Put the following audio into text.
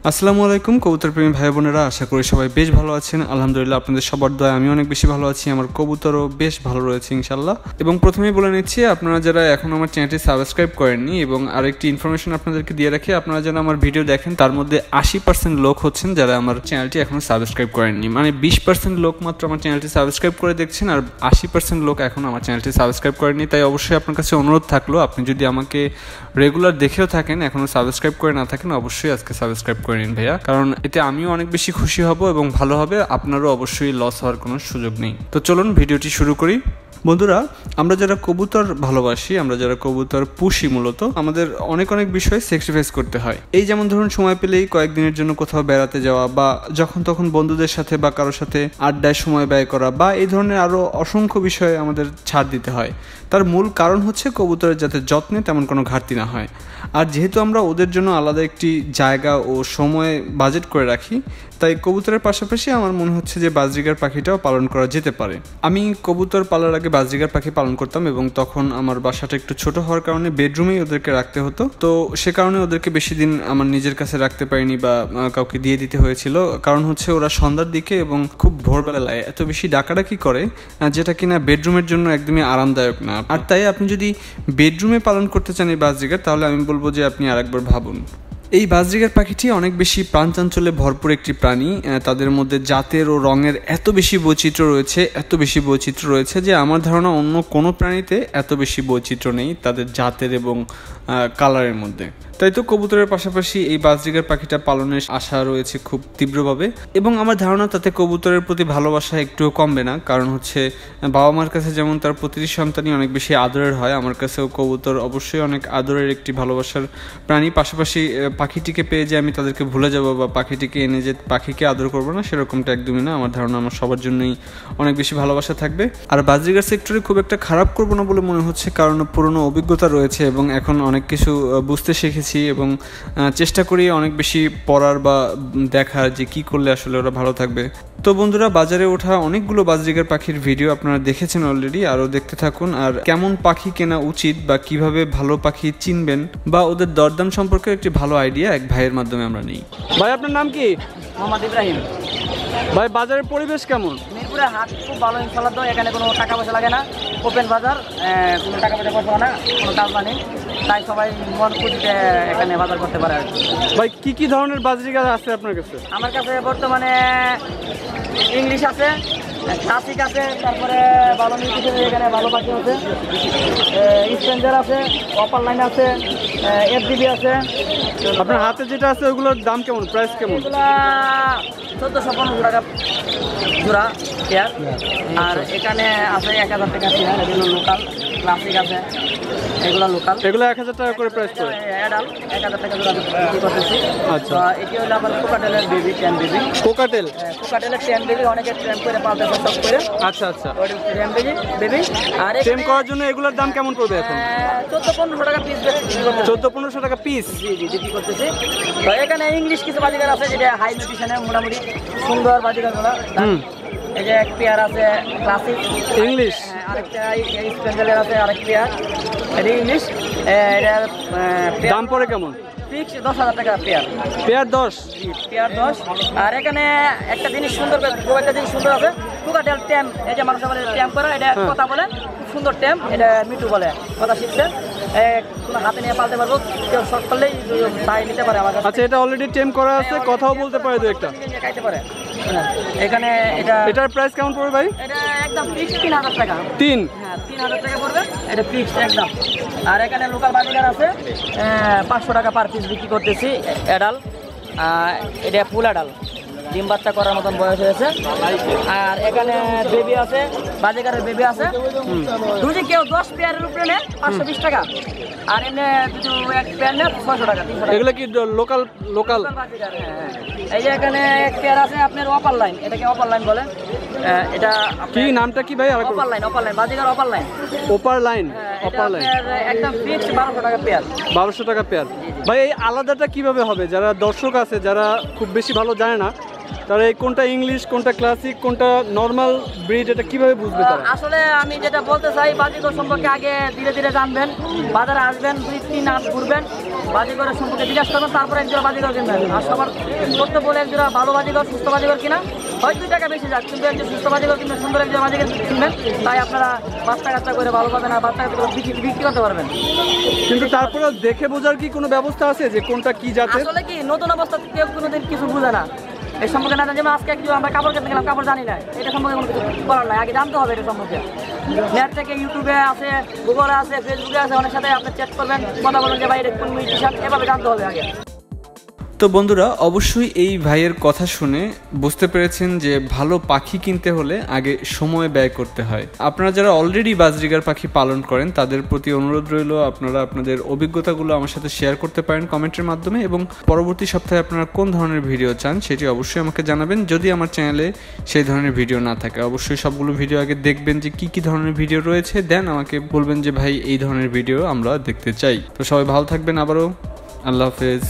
আসসালামু আলাইকুম কবুতর প্রেমী ভাই বোনেরা, আশা করি সবাই বেশ ভালো আছেন। আলহামদুলিল্লাহ আপনাদের সবার দয়ায় আমি অনেক বেশি ভালো আছি। আমার কবুতরও বেশ ভালো রয়েছে ইনশাল্লাহ। এবং প্রথমেই বলে নিচ্ছি, আপনারা যারা এখন আমার চ্যানেলটি সাবস্ক্রাইব করেননি, এবং আরেকটি ইনফরমেশন আপনাদেরকে দিয়ে রাখি, আপনারা যারা আমার ভিডিও দেখেন তার মধ্যে 80% লোক হচ্ছেন যারা আমার চ্যানেলটি এখনো সাবস্ক্রাইব করেননি। মানে 20% লোক মাত্র আমার চ্যানেলটি সাবস্ক্রাইব করে দেখছেন, আর 80% লোক এখন আমার চ্যানেলটি সাবস্ক্রাইব করেননি। তাই অবশ্যই আপনার কাছে অনুরোধ থাকলো, আপনি যদি আমাকে রেগুলার দেখেও থাকেন, এখনো সাবস্ক্রাইব করে না থাকেন, অবশ্যই আজকে সাবস্ক্রাইব করে নিন ভাইয়া, কারণ এতে আমিও অনেক বেশি খুশি হব এবং ভালো হবে, আপনারও অবশ্যই লস হওয়ার কোনো সুযোগ নেই। তো চলুন ভিডিওটি শুরু করি। বন্ধুরা, আমরা যারা কবুতর ভালোবাসি, আমরা যারা কবুতর পুষি, মূলত আমাদের অনেক অনেক বিষয় স্যাক্রিফাইস করতে হয়। এই যেমন ধরুন, সময় পেলেই কয়েকদিনের জন্য কোথাও বেড়াতে যাওয়া, বা যখন তখন বন্ধুদের সাথে বা কারোর সাথে আড্ডায় সময় ব্যয় করা, বা এই ধরনের আরও অসংখ্য বিষয়ে আমাদের ছাড় দিতে হয়। তার মূল কারণ হচ্ছে কবুতরের যাতে যত্নে তেমন কোনো ঘাটতি না হয়। আর যেহেতু আমরা ওদের জন্য আলাদা একটি জায়গা ও সময় বাজেট করে রাখি, তাই কবুতরের পাশাপাশি আমার মনে হচ্ছে যে বাজরিগার পাখিটাও পালন করা যেতে পারে। আমি কবুতর পালার আগে বাজরিগার পাখি পালন করতাম, এবং তখন আমার বাসাটা একটু ছোট হওয়ার কারণে বেডরুমেই ওদেরকে রাখতে হতো। তো সে কারণে ওদেরকে বেশি দিন আমার নিজের কাছে রাখতে পারিনি, বা কাউকে দিয়ে দিতে হয়েছিল। কারণ হচ্ছে ওরা সন্ধ্যার দিকে এবং খুব ভোরবেলায় এত বেশি ডাকাডাকি করে, যেটা কিনা বেডরুমের জন্য একদমই আরামদায়ক না। আর তাই আপনি যদি বেডরুমে পালন করতে চান এই বাজরিগার, তাহলে আমি বলবো যে আপনি আরেকবার ভাবুন। এই বাজরিগার পাখিটি অনেক বেশি প্রাণচাঞ্চল্যে ভরপুর একটি প্রাণী। তাদের মধ্যে জাতের ও রঙের এত বেশি বৈচিত্র্য রয়েছে যে আমার ধারণা অন্য কোনো প্রাণীতে এত বেশি বৈচিত্র্য নেই তাদের জাতের এবং কালারের মধ্যে। তাই তো কবুতরের পাশাপাশি এই বাজরিগার পাখিটা পালনের আশা রয়েছে খুব তীব্রভাবে, এবং আমার ধারণা তাতে কবুতরের প্রতি ভালোবাসা একটুও কমবে না। কারণ হচ্ছে বাবা মার কাছে যেমন তার প্রতিটি সন্তানই অনেক বেশি আদরের হয়, আমার কাছেও কবুতর অবশ্যই অনেক আদরের একটি ভালোবাসার প্রাণী। পাশাপাশি পাখিটিকে পেয়ে যে আমি তাদেরকে ভুলে যাব, বা পাখিটিকে এনে যে পাখিকে আদর করবো না, সেরকমটা একদমই না। আমার ধারণা আমার সবার জন্যই অনেক বেশি ভালোবাসা থাকবে। আর বাজরিগার সেক্টরে খুব একটা খারাপ করবো না বলে মনে হচ্ছে, কারণ পুরনো অভিজ্ঞতা রয়েছে এবং এখন অনেক কিছু বুঝতে শিখেছি, এবং চেষ্টা করি অনেক বেশি পড়ার বা দেখার যে কি করলে আসলে ওরা ভালো থাকবে। তো বন্ধুরা, বাজারে ওঠা অনেকগুলো বাজরিগার পাখির ভিডিও আপনারা দেখেছেন অলরেডি, আরও দেখতে থাকুন। আর কেমন পাখি কেনা উচিত বা কিভাবে ভালো পাখি চিনবেন বা ওদের দরদাম সম্পর্কে একটি ভালো আইডিয়া এক ভাইয়ের মাধ্যমে আমরা নিই। ভাই, আপনার নাম কি? মোহাম্মদ ইব্রাহিম। ভাই, বাজারের পরিবেশ কেমন? মিরপুরে হাট খুব ভালো ইনশাল্লাহ। তো এখানে কোনো টাকা পয়সা লাগে না, ওপেন বাজার, কোনো টাকা পয়সা করতে না, কোনো কাজ নেই, তাই সবাই মন খুঁজিতে এখানে বাজার করতে পারে। ভাই, কি কি ধরনের বাজরিগার আছে আপনার কাছে? আমার কাছে বর্তমানে ইংলিশ আছে, ক্লাসিক আছে, তারপরে ভালো নিউট্রিশন, এখানে ভালো পাখি আছে, স্ট্রেঞ্জার আছে, অপার লাইন আছে, FDB আছে। আপনার হাতে যেটা আছে ওগুলোর দাম কেমন, প্রাইস কেমন? এগুলো 1400-1500 টাকা জোড়া পেয়ার। আর এখানে আছে 1000 টাকা পেয়ার, এগুলো লোকাল। ক্লাসিক আছে, এগুলো লোকাল, এগুলো 1000 টাকা করে প্রাইস পড়ে। অ্যাডাল 1000 টাকা জোড়া বিক্রি করতেছি। আচ্ছা, এটি হলো আমার কোকাটেলের বেবি, 10 বেবি। কোকাটেলের 10 বেবি, অনেকে ট্রেন করে পালতে সব করে। আচ্ছা আচ্ছা, 10 বেবি। আর ট্রেন করার জন্য এগুলোর দাম কেমন পড়বে এখন? 1400-1500 টাকা পিস। 1400-1500 টাকা পিস বিক্রি করতেছি। তো এখানে ইংলিশ কিছু বাজিকার আছে, যেটা হাই নিউট্রিশনে মোটামুটি সুন্দর বাজিকারগুলো। এই যে এক পেয়ার আছে ক্লাসিক ইংলিশ, আরেকটা স্পেঞ্জেলের আছে, আরেক পেয়ার, এটা ইংলিশ। এটার দাম পড়ে কেমন? ফিক্স 10,000 টাকা পেয়ার। পেয়ার 10? পেয়ার 10। আর এখানে একটা জিনিস সুন্দর, একটা জিনিস সুন্দর আছে, কোকাটেল ট্যাম। এই যে মানুষ বলে ট্যাম করা, এটা কথা বলে, খুব সুন্দর ট্যাম। এটা মিটু বলে, কথা শিখছে। কোনো হাতে নিয়ে পালতে পারবো, কেউ শর্ট করলেই তাই নিতে পারে আমার কাছে। আচ্ছা, এটা অলরেডি ট্যাম করা আছে, কথাও বলতে পারে, দু একটা খাইতে পারে। এখানে এটার প্রাইস কেমন পড়বে ভাই? এটা একদম ফিক্স 3000 টাকা। 3? হ্যাঁ, 3000 টাকা পড়বে, এটা ফিক্স একদম। আর এখানে লোকাল বাজিকার আছে, 500 টাকা পার পিস বিক্রি করতেছি। অ্যাডাল, এটা ফুল অ্যাডাল, ডিম বাচ্চা করার মতন বয়স হয়েছে। আর এখানে বেবি আছে, বাজিকারের বেবি আছে। যদি কেউ 10 পেয়ারের উপরে নেয় 520 টাকা, আর এমনি যদি এক পেয়ার নেয় 600 টাকা। এগুলো কি লোকাল? লোকাল বাজিকার, হ্যাঁ। এই যে এখানে এক পেয়ার আছে আপনার অপার লাইন, এটাকে অপার লাইন বলে। এটা কি নামটা কি ভাই? Upper line, বাজিকার upper line. Upper line, upper line একদম ফিক্স 1200 টাকা পেয়ার। 1200 টাকা পেয়ার। ভাই, এই আলাদাটা কিভাবে হবে? যারা দর্শক আছে, যারা খুব বেশি ভালো জানে না, তাহলে কোনটা ইংলিশ, কোনটা ক্লাসিক, কোনটা নর্মাল ব্রিড, এটা কিভাবে বুঝবে তারা? আসলে আমি যেটা বলতে চাই, বাজিকর সম্পর্কে আগে ধীরে ধীরে জানবেন, বাজারে আসবেন, 2-3 হাট ঘুরবেন, বাজিকরের সম্পর্কে জিজ্ঞাসা করবেন, তারপরে একজোড়া বাজিকর কিনবেন। আর সবার করতে বলে একজোড়া ভালো বাজিকর, সুস্থ বাজিকর কিনা, হয় 2 টাকা বেশি যাক, কিন্তু একজন সুস্থ বাজিকর কিনবেন, সুন্দর একজন বাজিকর কিনবেন, তাই আপনারা বাচ্চা কাচ্চা করে ভালো পাবেন আর বাচ্চা কাচ্চা বিক্রি করতে পারবেন। কিন্তু তারপরে দেখে বোঝার কি কোনো ব্যবস্থা আছে যে কোনটা কি জাতের? আসলে কি নতুন অবস্থা কেউ কোনোদিন কিছু বুঝে না এই সম্পর্কে, না যেমন আজকে একজন আমরা কাপড় কিনতে গেলাম, কাপড় জানি না, এটা সম্পর্কে কোনো কিছু করার নাই, আগে জানতে হবে এটা সম্পর্কে। নেট থেকে ইউটিউবে আছে, গুগলে আছে, ফেসবুকে আছে, অনেক সাথে আপনি চ্যাট করবেন, কথা বলবেন যে ভাই এটা কোন টি-শার্ট, এভাবে জানতে হবে আগে। তো বন্ধুরা, অবশ্যই এই ভাইয়ের কথা শুনে বুঝতে পেরেছেন যে ভালো পাখি কিনতে হলে আগে সময় ব্যয় করতে হয়। আপনারা যারা অলরেডি বাজরিগার পাখি পালন করেন তাদের প্রতি অনুরোধ রইল, আপনারা আপনাদের অভিজ্ঞতাগুলো আমার সাথে শেয়ার করতে পারেন কমেন্টের মাধ্যমে, এবং পরবর্তী সপ্তাহে আপনারা কোন ধরনের ভিডিও চান সেটি অবশ্যই আমাকে জানাবেন। যদি আমার চ্যানেলে সেই ধরনের ভিডিও না থাকে, অবশ্যই সবগুলো ভিডিও আগে দেখবেন যে কি ধরনের ভিডিও রয়েছে, দেন আমাকে বলবেন যে ভাই এই ধরনের ভিডিও আমরা দেখতে চাই। তো সবাই ভালো থাকবেন, আবারও আল্লাহ হাফেজ।